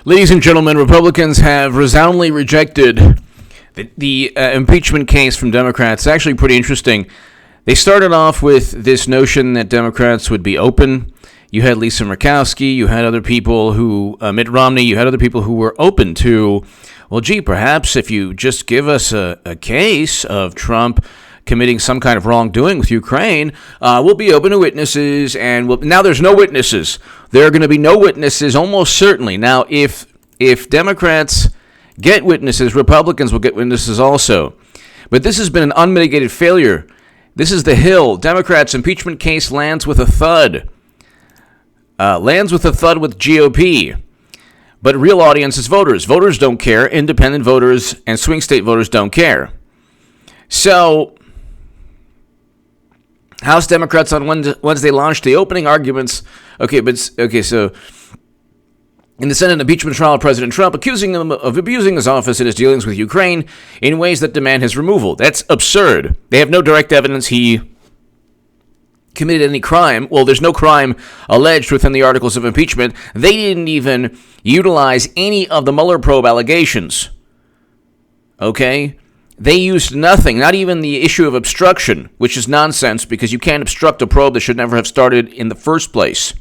Ladies and gentlemen, Republicans have resoundingly rejected the impeachment case from Democrats. It's actually pretty interesting. They started off with this notion that Democrats would be open. You had Lisa Murkowski, you had other people who, Mitt Romney, you had other people who were open to, well, gee, perhaps if you just give us a case of Trump committing some kind of wrongdoing with Ukraine, we'll be open to witnesses, and now there's no witnesses. There are going to be no witnesses, almost certainly. Now, if Democrats get witnesses, Republicans will get witnesses also. But this has been an unmitigated failure. This is the Hill. Democrats' impeachment case lands with a thud. Lands with a thud with GOP. But real audience is voters. Voters don't care. Independent voters and swing state voters don't care. So House Democrats on Wednesday launched the opening arguments. So in the Senate impeachment trial of President Trump, accusing him of abusing his office in his dealings with Ukraine in ways that demand his removal. That's absurd. They have no direct evidence he committed any crime. Well, there's no crime alleged within the articles of impeachment. They didn't even utilize any of the Mueller probe allegations. Okay? They used nothing, not even the issue of obstruction, which is nonsense because you can't obstruct a probe that should never have started in the first place.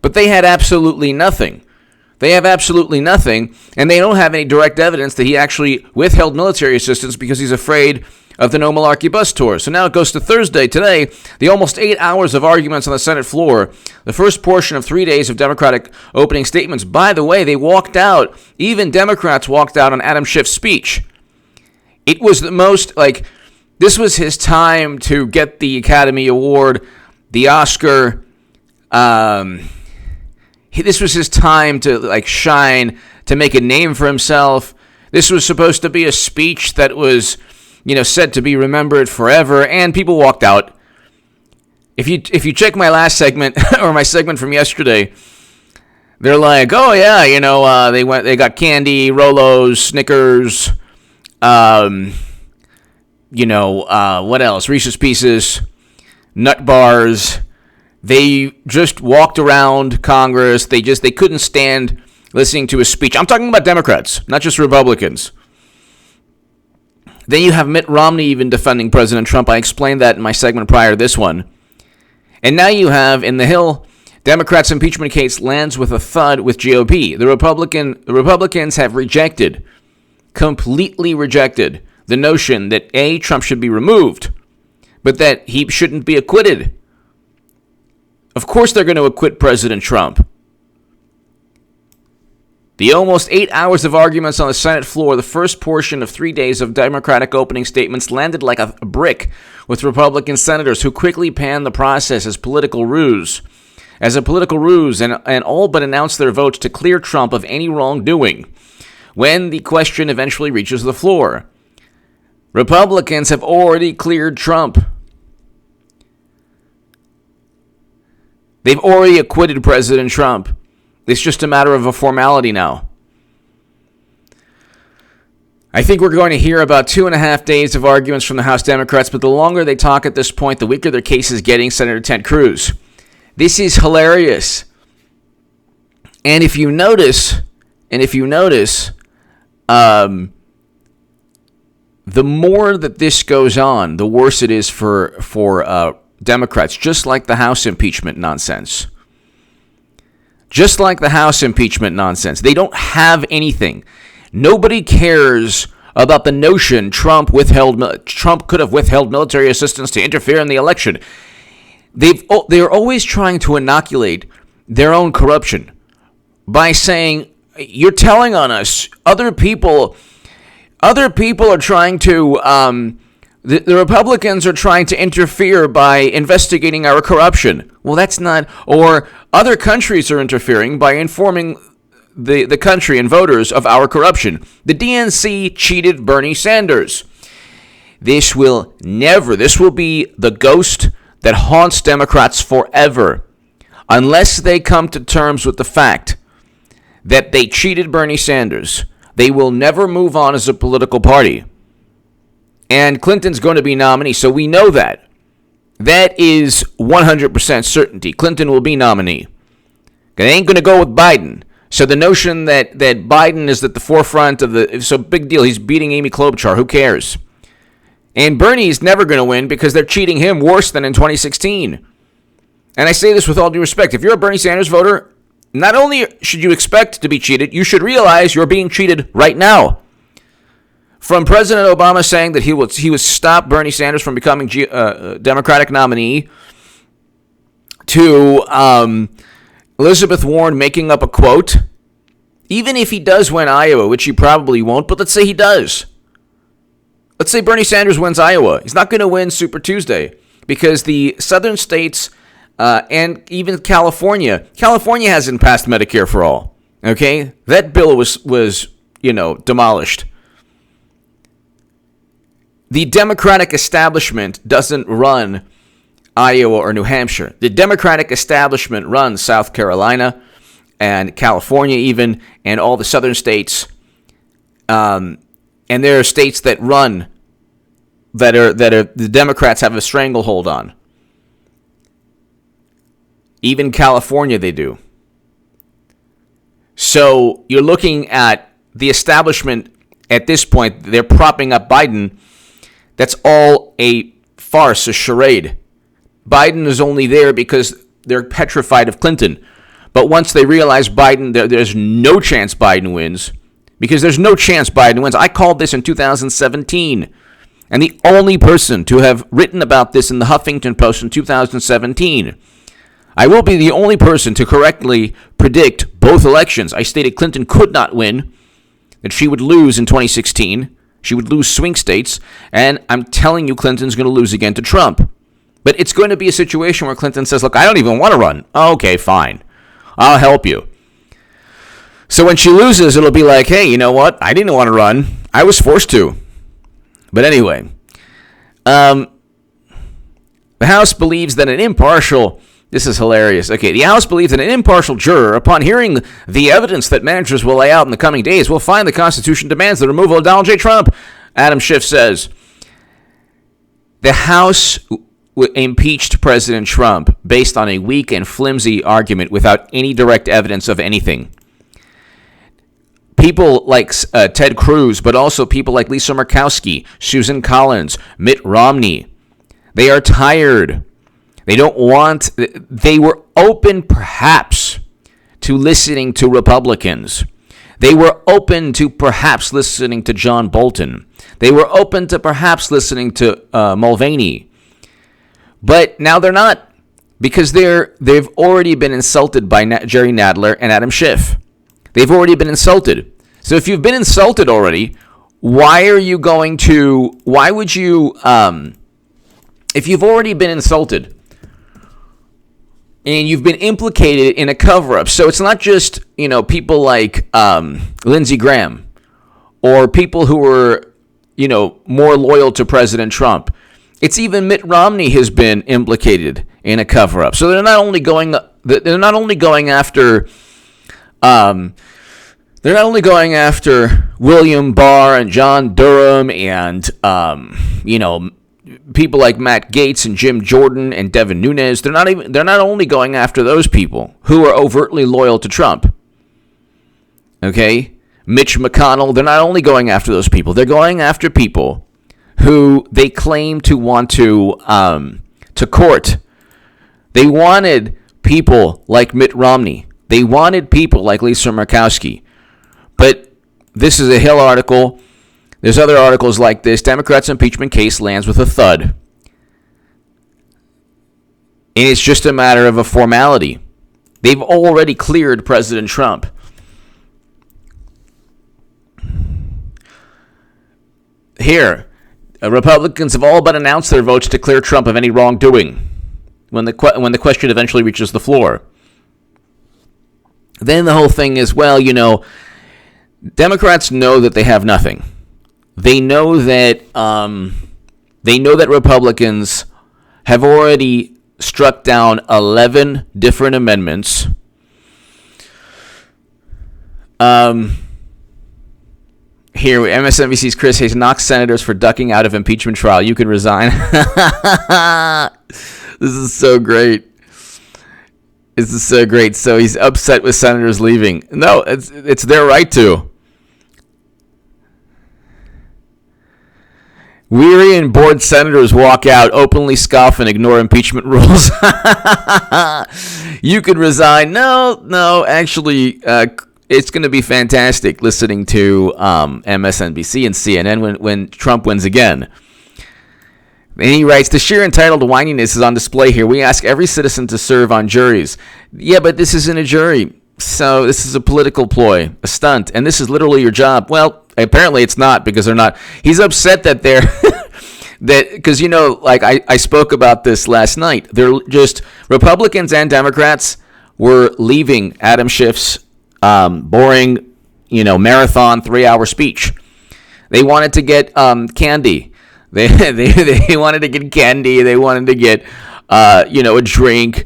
But they had absolutely nothing. They have absolutely nothing, and they don't have any direct evidence that he actually withheld military assistance because he's afraid of the No Malarkey bus tour. So now it goes to Thursday. Today, the almost 8 hours of arguments on the Senate floor, the first portion of 3 days of Democratic opening statements. By the way, they walked out. Even Democrats walked out on Adam Schiff's speech. It was the most, this was his time to get the Academy Award, the Oscar. This was his time to, shine, to make a name for himself. This was supposed to be a speech that was, said to be remembered forever, and people walked out. If you check my last segment, or my segment from yesterday, they're like, oh, yeah, they got candy, Rolos, Snickers, what else? Reese's Pieces, nut bars. They just walked around Congress. They couldn't stand listening to his speech. I'm talking about Democrats, not just Republicans. Then you have Mitt Romney even defending President Trump. I explained that in my segment prior to this one. And now you have, in the Hill, Democrats' impeachment case lands with a thud with GOP. The Republicans have completely rejected the notion that A, Trump should be removed, but that he shouldn't be acquitted. Of course they're going to acquit President Trump. The almost 8 hours of arguments on the Senate floor, the first portion of 3 days of Democratic opening statements, landed like a brick with Republican senators who quickly panned the process as a political ruse, and all but announced their votes to clear Trump of any wrongdoing when the question eventually reaches the floor. Republicans have already cleared Trump. They've already acquitted President Trump. It's just a matter of a formality now. I think we're going to hear about 2.5 days of arguments from the House Democrats, but the longer they talk at this point, the weaker their case is getting. Senator Ted Cruz. This is hilarious. And if you notice, the more that this goes on, the worse it is for Democrats, just like the House impeachment nonsense. Just like the House impeachment nonsense. They don't have anything. Nobody cares about the notion Trump could have withheld military assistance to interfere in the election. They're always trying to inoculate their own corruption by saying, you're telling on us, other people are trying to, the Republicans are trying to interfere by investigating our corruption. Well, that's not, or other countries are interfering by informing the country and voters of our corruption. The DNC cheated Bernie Sanders. This will be the ghost that haunts Democrats forever, unless they come to terms with the fact that they cheated Bernie Sanders. They will never move on as a political party. And Clinton's going to be nominee, so we know that. That is 100% certainty. Clinton will be nominee. They ain't going to go with Biden. So the notion that Biden is at the forefront of so big deal, he's beating Amy Klobuchar, who cares? And Bernie's never going to win because they're cheating him worse than in 2016. And I say this with all due respect. If you're a Bernie Sanders voter, not only should you expect to be cheated, you should realize you're being cheated right now. From President Obama saying that he would stop Bernie Sanders from becoming Democratic nominee, to Elizabeth Warren making up a quote, even if he does win Iowa, which he probably won't, but let's say he does. Let's say Bernie Sanders wins Iowa. He's not going to win Super Tuesday because the southern states and even California hasn't passed Medicare for all. Okay, that bill was demolished. The Democratic establishment doesn't run Iowa or New Hampshire. The Democratic establishment runs South Carolina and California even, and all the southern states. And there are states that run that are the Democrats have a stranglehold on. Even California they do. So you're looking at the establishment at this point. They're propping up Biden. That's all a farce, a charade. Biden is only there because they're petrified of Clinton. But once they realize Biden, there's no chance Biden wins. Because there's no chance Biden wins. I called this in 2017. And the only person to have written about this in the Huffington Post in 2017. I will be the only person to correctly predict both elections. I stated Clinton could not win, that she would lose in 2016. She would lose swing states. And I'm telling you, Clinton's going to lose again to Trump. But it's going to be a situation where Clinton says, look, I don't even want to run. Okay, fine. I'll help you. So when she loses, it'll be like, hey, you know what? I didn't want to run. I was forced to. But anyway, the House believes that an impartial, this is hilarious. Okay, the House believes that an impartial juror, upon hearing the evidence that managers will lay out in the coming days, will find the Constitution demands the removal of Donald J. Trump. Adam Schiff says, the House impeached President Trump based on a weak and flimsy argument without any direct evidence of anything. People like Ted Cruz, but also people like Lisa Murkowski, Susan Collins, Mitt Romney, they are tired. They were open perhaps to listening to Republicans. They were open to perhaps listening to John Bolton. They were open to perhaps listening to Mulvaney. But now they're not, because they've already been insulted by Jerry Nadler and Adam Schiff. They've already been insulted. So if you've been insulted already, why would you, if you've already been insulted and you've been implicated in a cover-up, so it's not just, people like Lindsey Graham or people who were, more loyal to President Trump. It's even Mitt Romney has been implicated in a cover-up. So they're not only going after William Barr and John Durham and people like Matt Gaetz and Jim Jordan and Devin Nunes. They're not only going after those people who are overtly loyal to Trump. Okay? Mitch McConnell, they're not only going after those people. They're going after people who they claim to want to court. They wanted people like Mitt Romney. They wanted people like Lisa Murkowski. But this is a Hill article. There's other articles like this. Democrats' impeachment case lands with a thud. And it's just a matter of a formality. They've already cleared President Trump. Here, Republicans have all but announced their votes to clear Trump of any wrongdoing when the question eventually reaches the floor. Then the whole thing is, Democrats know that they have nothing. They know that Republicans have already struck down 11 different amendments. Here, MSNBC's Chris Hayes knocks senators for ducking out of impeachment trial. You can resign. This is so great. This is so great. So he's upset with senators leaving. No, it's their right to. Weary and bored senators walk out, openly scoff and ignore impeachment rules. You could resign. No, actually, it's going to be fantastic listening to MSNBC and CNN when Trump wins again. And he writes, the sheer entitled whininess is on display here. We ask every citizen to serve on juries. Yeah, but this isn't a jury. So this is a political ploy, a stunt, and this is literally your job. Well, apparently it's not, because they're not. He's upset that they're because like I spoke about this last night. They're just Republicans and Democrats were leaving Adam Schiff's boring, marathon 3-hour speech. They wanted to get candy. They wanted to get candy. They wanted to get a drink.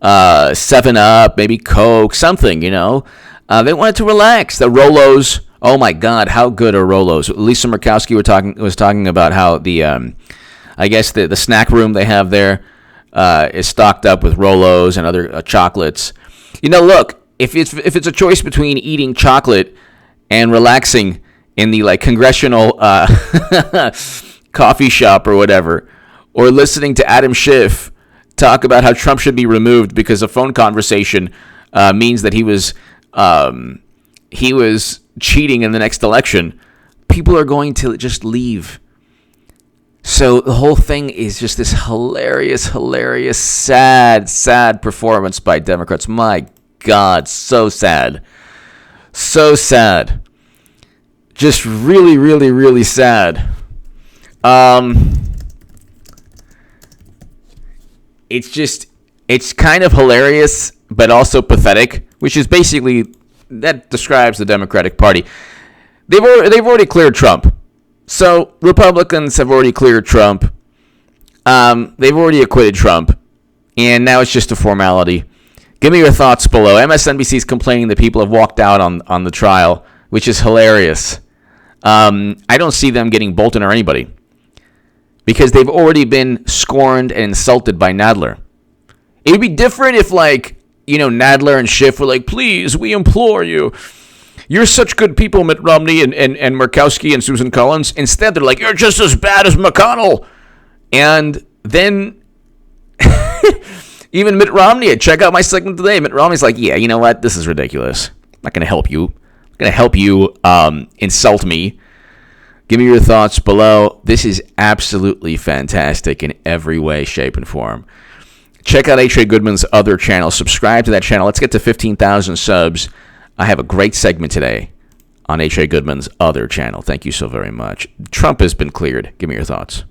7-Up, maybe Coke, something, They wanted to relax. The Rolos, oh my God, how good are Rolos? Lisa Murkowski was talking about how the, I guess the snack room they have there is stocked up with Rolos and other chocolates. Look, if it's a choice between eating chocolate and relaxing in the congressional coffee shop or whatever, or listening to Adam Schiff talk about how Trump should be removed because a phone conversation means that he was cheating in the next election, people are going to just leave. So the whole thing is just this hilarious, sad performance by Democrats. My God, so sad. So sad. Just really, really, really sad. It's kind of hilarious, but also pathetic, which is basically, that describes the Democratic Party. They've already cleared Trump. So Republicans have already cleared Trump. They've already acquitted Trump. And now it's just a formality. Give me your thoughts below. MSNBC is complaining that people have walked out on the trial, which is hilarious. I don't see them getting Bolton or anybody, because they've already been scorned and insulted by Nadler. It would be different if, Nadler and Schiff were like, please, we implore you. You're such good people, Mitt Romney and Murkowski and Susan Collins. Instead, they're like, you're just as bad as McConnell. And then even Mitt Romney, check out my segment today. Mitt Romney's like, yeah, you know what? This is ridiculous. I'm not going to help you. I'm going to help you insult me. Give me your thoughts below. This is absolutely fantastic in every way, shape, and form. Check out H.A. Goodman's other channel. Subscribe to that channel. Let's get to 15,000 subs. I have a great segment today on H.A. Goodman's other channel. Thank you so very much. Trump has been cleared. Give me your thoughts.